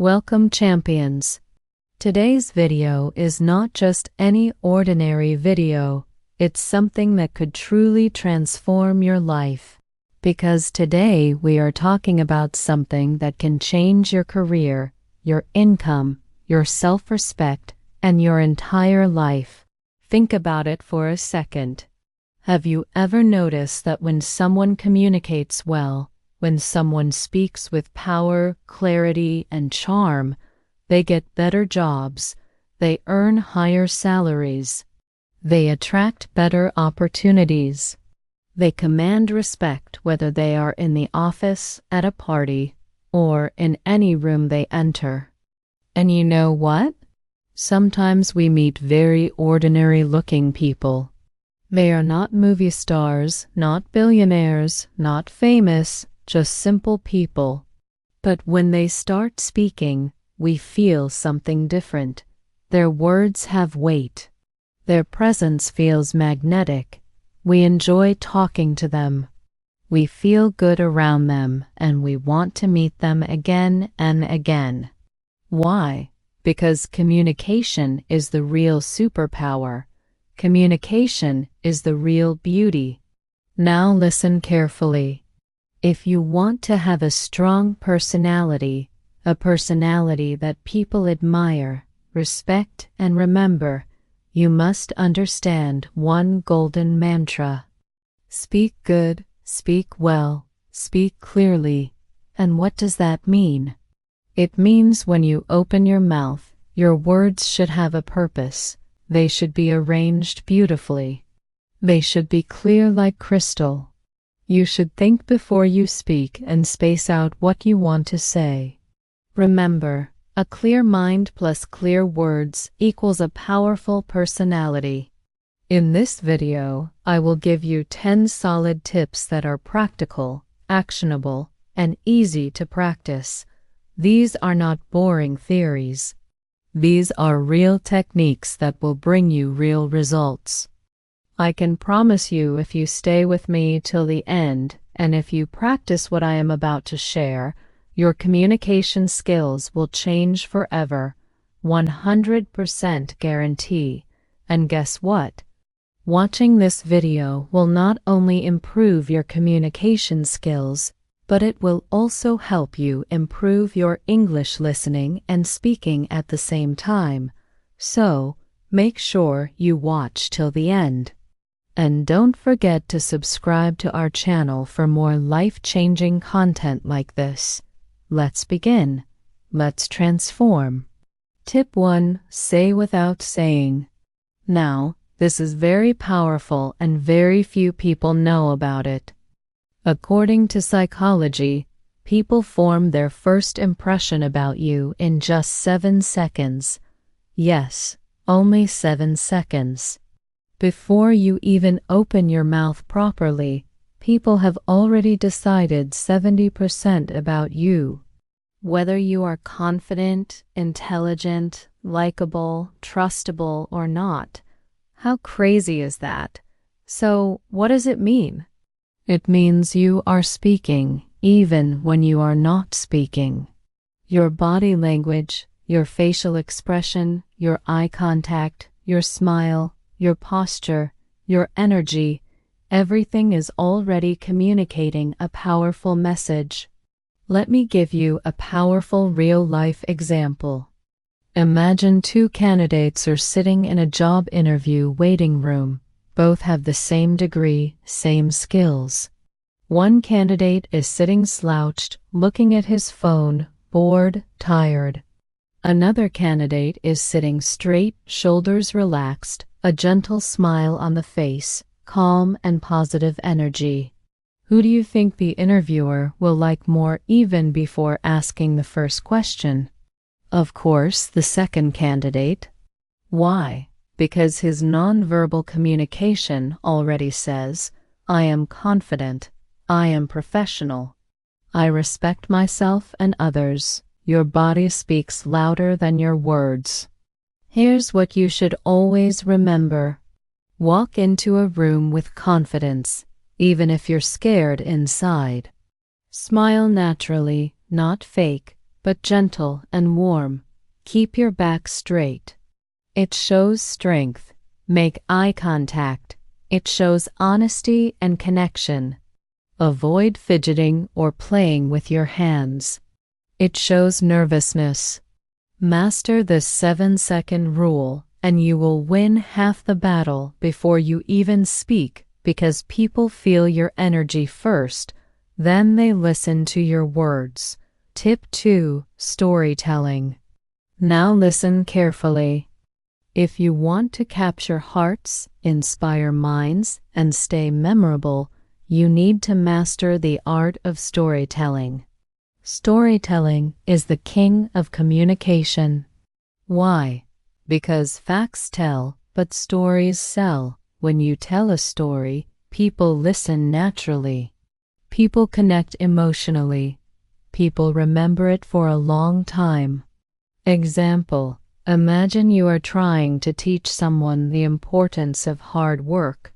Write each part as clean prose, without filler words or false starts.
Welcome, champions. Today's video is not just any ordinary video, it's something that could truly transform your life. Because today we are talking about something that can change your career, your income, your self-respect, and your entire life. Think about it for a second. Have you ever noticed that when someone communicates well, when someone speaks with power, clarity, and charm, they get better jobs, they earn higher salaries, they attract better opportunities, they command respect whether they are in the office, at a party, or in any room they enter. And you know what? Sometimes we meet very ordinary-looking people. They are not movie stars, not billionaires, not famous, just simple people. But when they start speaking, we feel something different. Their words have weight. Their presence feels magnetic. We enjoy talking to them. We feel good around them, and we want to meet them again and again. Why? Because communication is the real superpower. Communication is the real beauty. Now listen carefully. If you want to have a strong personality, a personality that people admire, respect, and remember, you must understand one golden mantra. Speak good, speak well, speak clearly. And what does that mean? It means when you open your mouth, your words should have a purpose. They should be arranged beautifully. They should be clear like crystal. You should think before you speak and space out what you want to say. Remember, a clear mind plus clear words equals a powerful personality. In this video, I will give you 10 solid tips that are practical, actionable, and easy to practice. These are not boring theories. These are real techniques that will bring you real results. I can promise you, if you stay with me till the end, and if you practice what I am about to share, your communication skills will change forever. 100% guarantee. And guess what? Watching this video will not only improve your communication skills, but it will also help you improve your English listening and speaking at the same time. So, make sure you watch till the end. And don't forget to subscribe to our channel for more life-changing content like this. Let's begin. Let's transform. Tip 1. Say without saying. Now, this is very powerful and very few people know about it. According to psychology, people form their first impression about you in just 7 seconds. Yes, only 7 seconds. Before you even open your mouth properly, people have already decided 70% about you. Whether you are confident, intelligent, likable, trustable, or not. How crazy is that? So, what does it mean? It means you are speaking, even when you are not speaking. Your body language, your facial expression, your eye contact, your smile, your posture, your energy, everything is already communicating a powerful message. Let me give you a powerful real-life example. Imagine 2 candidates are sitting in a job interview waiting room. Both have the same degree, same skills. One candidate is sitting slouched, looking at his phone, bored, tired. Another candidate is sitting straight, shoulders relaxed, a gentle smile on the face, calm and positive energy. Who do you think the interviewer will like more even before asking the first question? Of course, the second candidate. Why? Because his nonverbal communication already says, I am confident, I am professional, I respect myself and others. Your body speaks louder than your words. Here's what you should always remember. Walk into a room with confidence, even if you're scared inside. Smile naturally, not fake. but gentle and warm. Keep your back straight. It shows strength. Make eye contact. It shows honesty and connection. Avoid fidgeting or playing with your hands. It shows nervousness. Master the 7-second rule, and you will win half the battle before you even speak, because people feel your energy first, then they listen to your words. Tip 2. Storytelling. Now listen carefully. If you want to capture hearts, inspire minds, and stay memorable, you need to master the art of storytelling. Storytelling is the king of communication. Why? Because facts tell, but stories sell. When you tell a story, people listen naturally. People connect emotionally. People remember it for a long time. Example: imagine you are trying to teach someone the importance of hard work.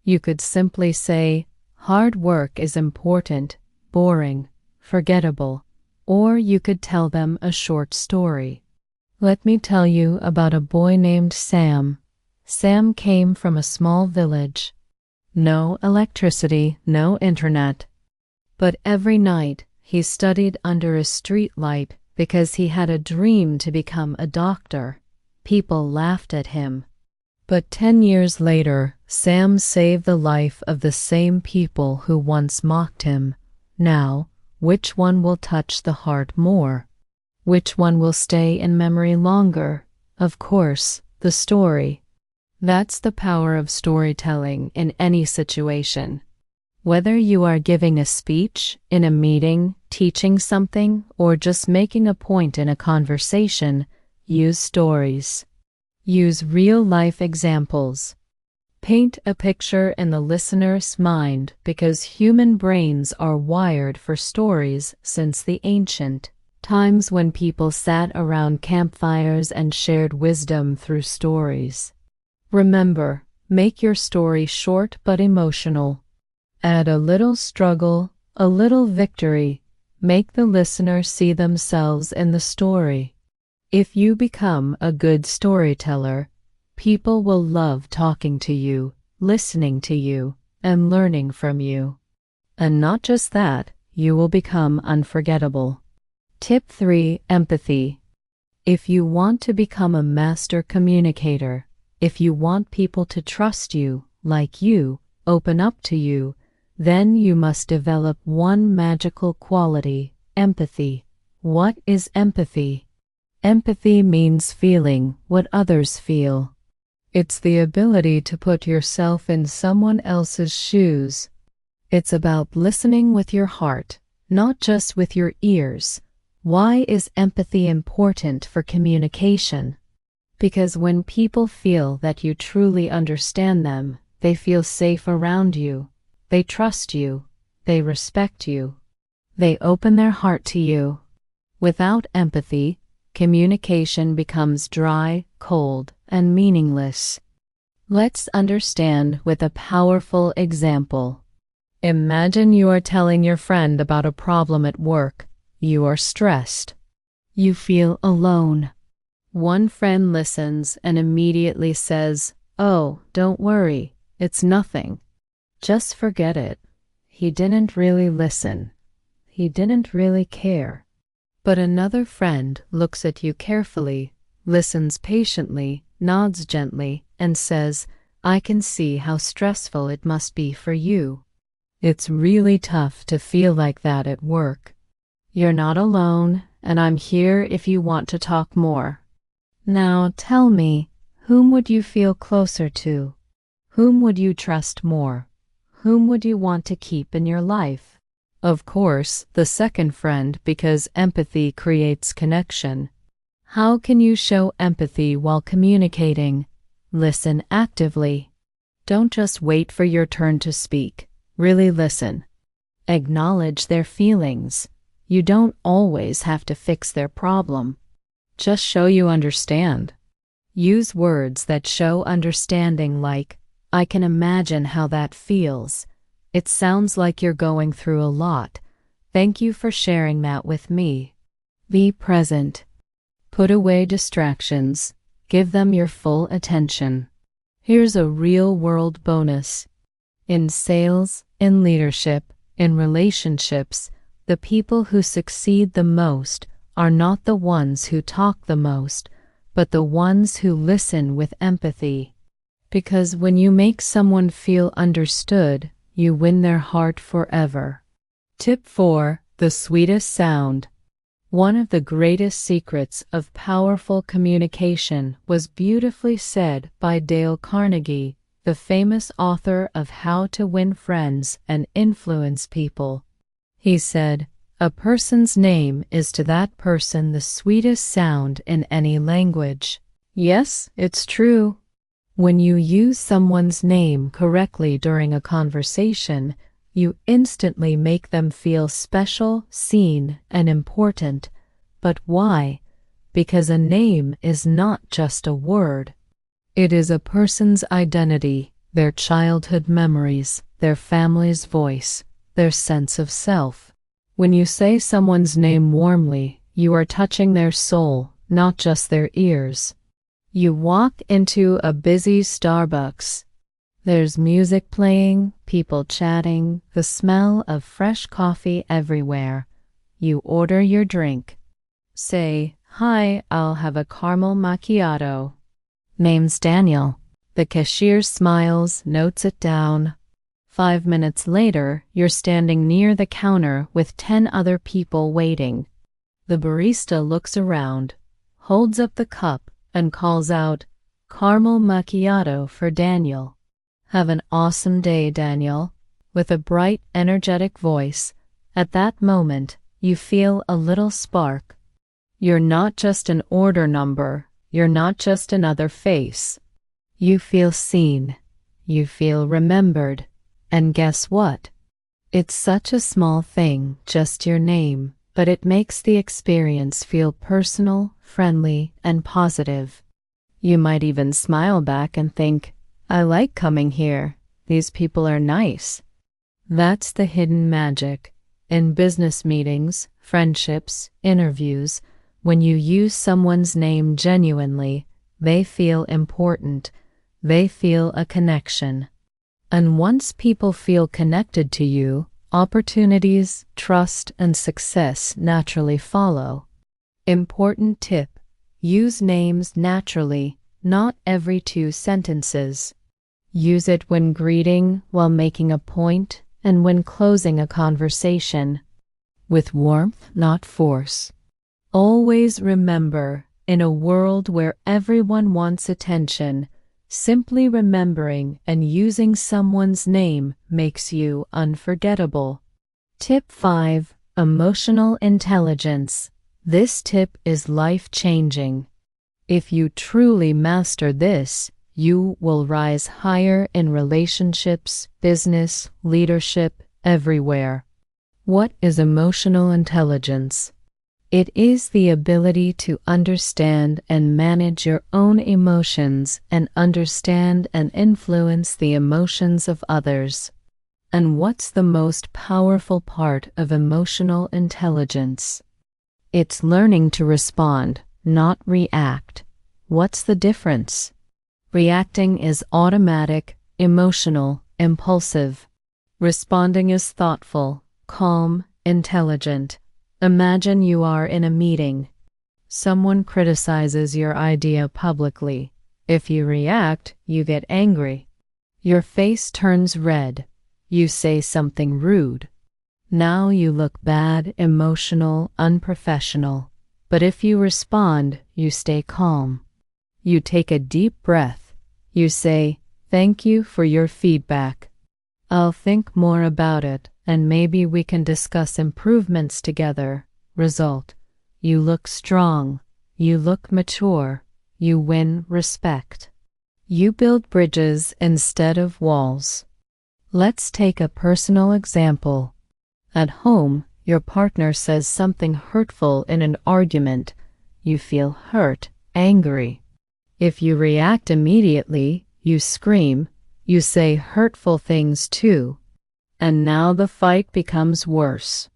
You could simply say, "Hard work is important, boring, forgettable," or you could tell them a short story. Let me tell you about a boy named Sam. Sam came from a small village. No electricity, no internet. But every night he studied under a street light because he had a dream to become a doctor. People laughed at him. But 10 years later, Sam saved the life of the same people who once mocked him. Now, which one will touch the heart more? Which one will stay in memory longer? Of course, the story. That's the power of storytelling in any situation. Whether you are giving a speech, in a meeting, teaching something, or just making a point in a conversation, use stories. Use real-life examples. Paint a picture in the listener's mind, because human brains are wired for stories since the ancient times when people sat around campfires and shared wisdom through stories. Remember, make your story short but emotional. Add a little struggle, a little victory. Make the listener see themselves in the story. If you become a good storyteller, people will love talking to you, listening to you, and learning from you. And not just that, you will become unforgettable. Tip 3. Empathy. If you want to become a master communicator, if you want people to trust you, like you, open up to you, then you must develop one magical quality: empathy. What is empathy? Empathy means feeling what others feel. It's the ability to put yourself in someone else's shoes. It's about listening with your heart, not just with your ears. Why is empathy important for communication? Because when people feel that you truly understand them, they feel safe around you. They trust you. They respect you. They open their heart to you. Without empathy, communication becomes dry, cold, and meaningless. Let's understand with a powerful example. Imagine you are telling your friend about a problem at work. You are stressed. You feel alone. One friend listens and immediately says, "Oh, don't worry, it's nothing. Just forget it. He didn't really listen. He didn't really care." But another friend looks at you carefully, listens patiently, nods gently, and says, "I can see how stressful it must be for you. It's really tough to feel like that at work. You're not alone, and I'm here if you want to talk more." Now tell me, whom would you feel closer to? Whom would you trust more? Whom would you want to keep in your life? Of course, the second friend, because empathy creates connection. How can you show empathy while communicating? Listen actively. Don't just wait for your turn to speak. Really listen. Acknowledge their feelings. You don't always have to fix their problem. Just show you understand. Use words that show understanding, like, "I can imagine how that feels. It sounds like you're going through a lot. Thank you for sharing that with me." Be present. Put away distractions. Give them your full attention. Here's a real-world bonus. In sales, in leadership, in relationships, the people who succeed the most are not the ones who talk the most, but the ones who listen with empathy. Because when you make someone feel understood, you win their heart forever. Tip 4. The sweetest sound. One of the greatest secrets of powerful communication was beautifully said by Dale Carnegie, the famous author of How to Win Friends and Influence People. He said, "A person's name is to that person the sweetest sound in any language." Yes, it's true. When you use someone's name correctly during a conversation, you instantly make them feel special, seen, and important. But why? Because a name is not just a word. It is a person's identity, their childhood memories, their family's voice, their sense of self. When you say someone's name warmly, you are touching their soul, not just their ears. You walk into a busy Starbucks. There's music playing, people chatting, the smell of fresh coffee everywhere. You order your drink. Say, "Hi, I'll have a caramel macchiato." Name's Daniel. The cashier smiles, notes it down. 5 minutes later, you're standing near the counter with 10 other people waiting. The barista looks around, holds up the cup, and calls out, "Caramel macchiato for Daniel." "Have an awesome day, Daniel." With a bright, energetic voice, at that moment, you feel a little spark. You're not just an order number. You're not just another face. You feel seen. You feel remembered. And guess what? It's such a small thing, just your name, but it makes the experience feel personal, friendly, and positive. You might even smile back and think, "I like coming here. These people are nice." That's the hidden magic. In business meetings, friendships, interviews, when you use someone's name genuinely, they feel important. They feel a connection. And once people feel connected to you, opportunities, trust, and success naturally follow. Important tip: use names naturally, not every 2 sentences. Use it when greeting, while making a point, and when closing a conversation. With warmth, not force. Always remember, in a world where everyone wants attention, simply remembering and using someone's name makes you unforgettable. Tip 5. Emotional intelligence. This tip is life-changing. If you truly master this, you will rise higher in relationships, business, leadership, everywhere. What is emotional intelligence? It is the ability to understand and manage your own emotions and understand and influence the emotions of others. And what's the most powerful part of emotional intelligence? It's learning to respond, not react. What's the difference? Reacting is automatic, emotional, impulsive. Responding is thoughtful, calm, intelligent. Imagine you are in a meeting. Someone criticizes your idea publicly. If you react, you get angry. Your face turns red. You say something rude. Now you look bad, emotional, unprofessional. But if you respond, you stay calm. You take a deep breath. You say, "Thank you for your feedback. I'll think more about it, and maybe we can discuss improvements together." Result: you look strong. You look mature. You win respect. You build bridges instead of walls. Let's take a personal example. At home, your partner says something hurtful in an argument. You feel hurt, angry. If you react immediately, you scream, you say hurtful things too, and now the fight becomes worse.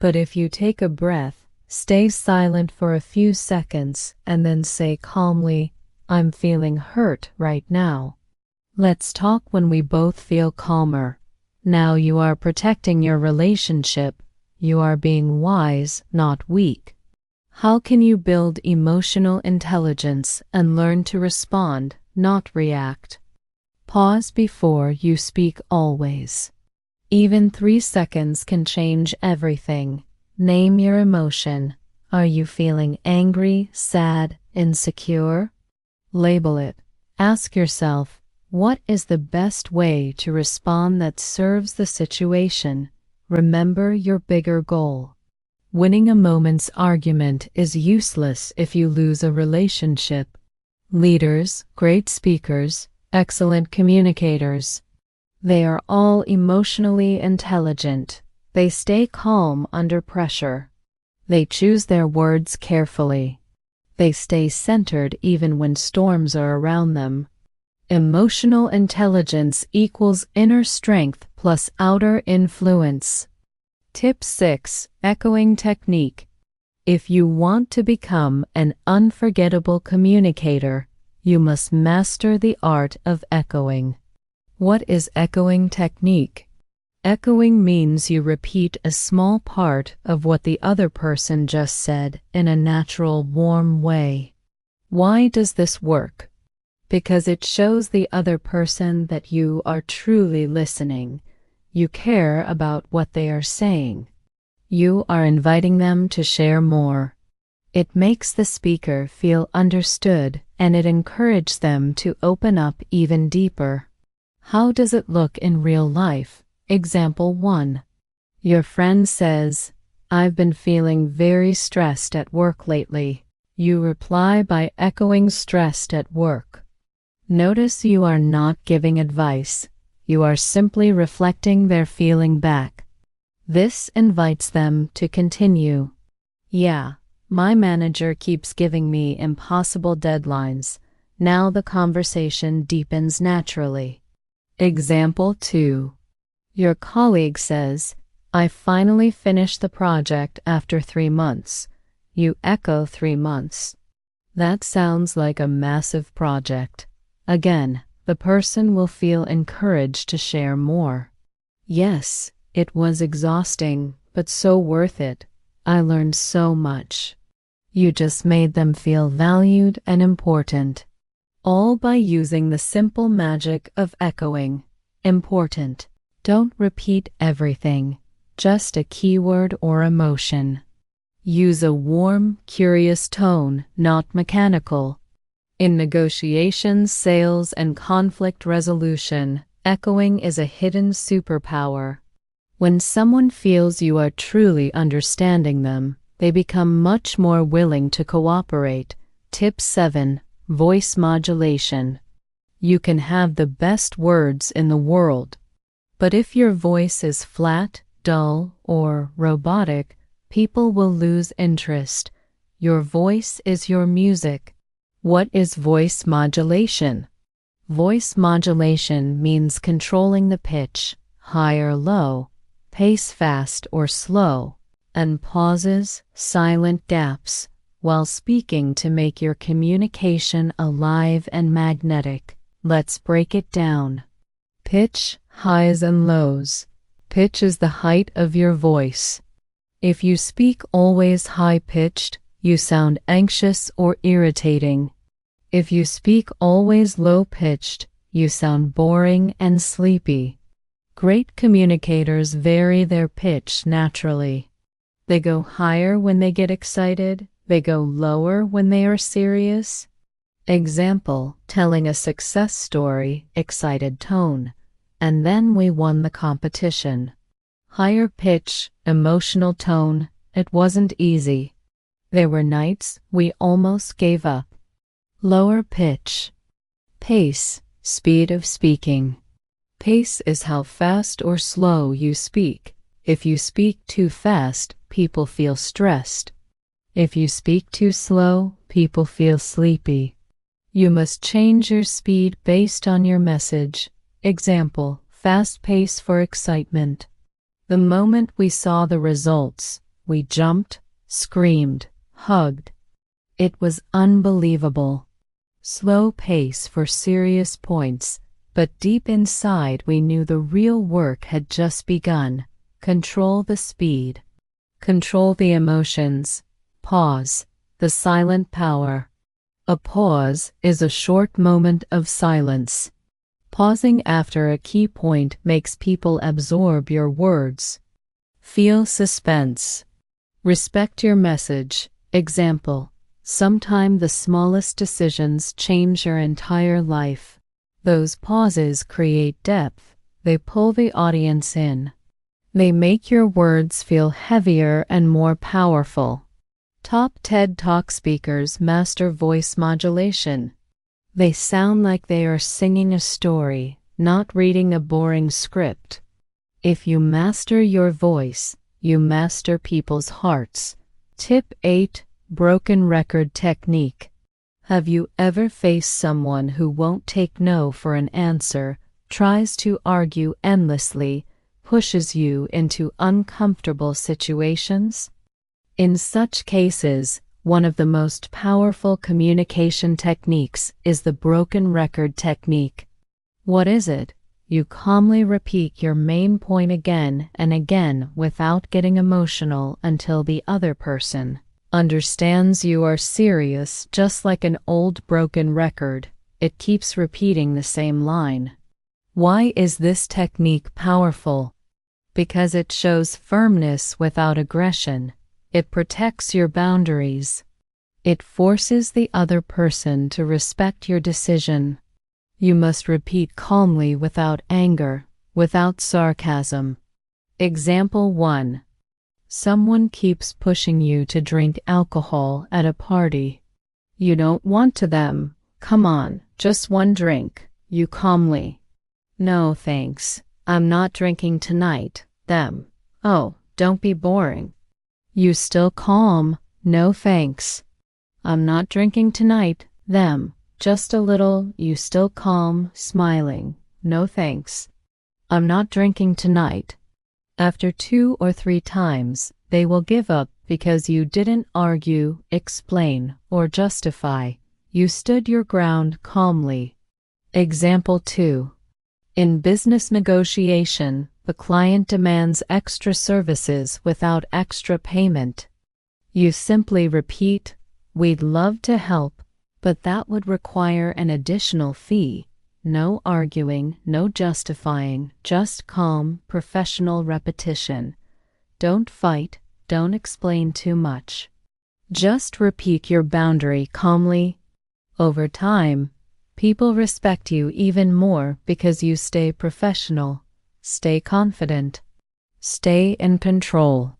But if you take a breath, Stay silent for a few seconds and then say calmly, "I'm feeling hurt right now. Let's talk when we both feel calmer." Now you are protecting your relationship. You are being wise, not weak. How can you build emotional intelligence and learn to respond, not react? Pause before you speak always. Even 3 seconds can change everything. Name your emotion. Are you feeling angry, sad, insecure? Label it. Ask yourself, what is the best way to respond that serves the situation? Remember your bigger goal. Winning a moment's argument is useless if you lose a relationship. Leaders, great speakers, excellent communicators. They are all emotionally intelligent. They stay calm under pressure. They choose their words carefully. They stay centered even when storms are around them. Emotional intelligence equals inner strength plus outer influence. Tip 6. Echoing technique. If you want to become an unforgettable communicator, you must master the art of echoing. What is echoing technique? Echoing means you repeat a small part of what the other person just said in a natural, warm way. Why does this work? Because it shows the other person that you are truly listening. You care about what they are saying. You are inviting them to share more. It makes the speaker feel understood, and it encourages them to open up even deeper. How does it look in real life? Example 1. Your friend says, "I've been feeling very stressed at work lately." You reply by echoing "stressed at work." Notice you are not giving advice. You are simply reflecting their feeling back. This invites them to continue. "Yeah, my manager keeps giving me impossible deadlines." Now the conversation deepens naturally. Example 2. Your colleague says, "I finally finished the project after 3 months." You echo 3 months. That sounds like a massive project. Again, the person will feel encouraged to share more. "Yes, it was exhausting, but so worth it. I learned so much." You just made them feel valued and important. All by using the simple magic of echoing. Important. Don't repeat everything, just a keyword or emotion. Use a warm, curious tone, not mechanical. In negotiations, sales, and conflict resolution, echoing is a hidden superpower. When someone feels you are truly understanding them, they become much more willing to cooperate. Tip 7. Voice modulation. You can have the best words in the world, but if your voice is flat, dull, or robotic, people will lose interest. Your voice is your music. What is voice modulation? Voice modulation means controlling the pitch, high or low, pace fast or slow, and pauses, silent gaps, while speaking to make your communication alive and magnetic. Let's break it down. Pitch, highs and lows. Pitch is the height of your voice. If you speak always high-pitched, you sound anxious or irritating. If you speak always low-pitched, you sound boring and sleepy. Great communicators vary their pitch naturally. They go higher when they get excited. They go lower when they are serious. Example, telling a success story, excited tone. And then we won the competition. Higher pitch, emotional tone, it wasn't easy. There were nights we almost gave up. Lower pitch. Pace, speed of speaking. Pace is how fast or slow you speak. If you speak too fast, people feel stressed. If you speak too slow, people feel sleepy. You must change your speed based on your message. Example, fast pace for excitement. The moment we saw the results, we jumped, screamed, hugged. It was unbelievable. Slow pace for serious points, but deep inside we knew the real work had just begun. Control the speed. Control the emotions. Pause. The silent power. A pause is a short moment of silence. Pausing after a key point makes people absorb your words. Feel suspense. Respect your message. Example: sometime the smallest decisions change your entire life. Those pauses create depth. They pull the audience in. They make your words feel heavier and more powerful. Top TED Talk speakers master voice modulation. They sound like they are singing a story, not reading a boring script. If you master your voice, you master people's hearts. Tip 8. Broken record technique. Have you ever faced someone who won't take no for an answer, tries to argue endlessly, pushes you into uncomfortable situations? In such cases, one of the most powerful communication techniques is the broken record technique. What is it? You calmly repeat your main point again and again without getting emotional until the other person understands you are serious. Just like an old broken record, it keeps repeating the same line. Why is this technique powerful? Because it shows firmness without aggression. It protects your boundaries. It forces the other person to respect your decision. You must repeat calmly without anger, without sarcasm. Example 1. Someone keeps pushing you to drink alcohol at a party. You don't want to them. Come on, just one drink. You calmly. No thanks. I'm not drinking tonight. Them. Oh, don't be boring. You still calm. No thanks. I'm not drinking tonight. Them. Just a little. You still calm, smiling. No thanks. I'm not drinking tonight. After 2 or 3 times, they will give up because you didn't argue, explain, or justify. You stood your ground calmly. Example 2. In business negotiation, the client demands extra services without extra payment. You simply repeat, "We'd love to help, but that would require an additional fee." No arguing, no justifying, just calm, professional repetition. Don't fight, don't explain too much. Just repeat your boundary calmly. Over time, people respect you even more because you stay professional, stay confident, stay in control.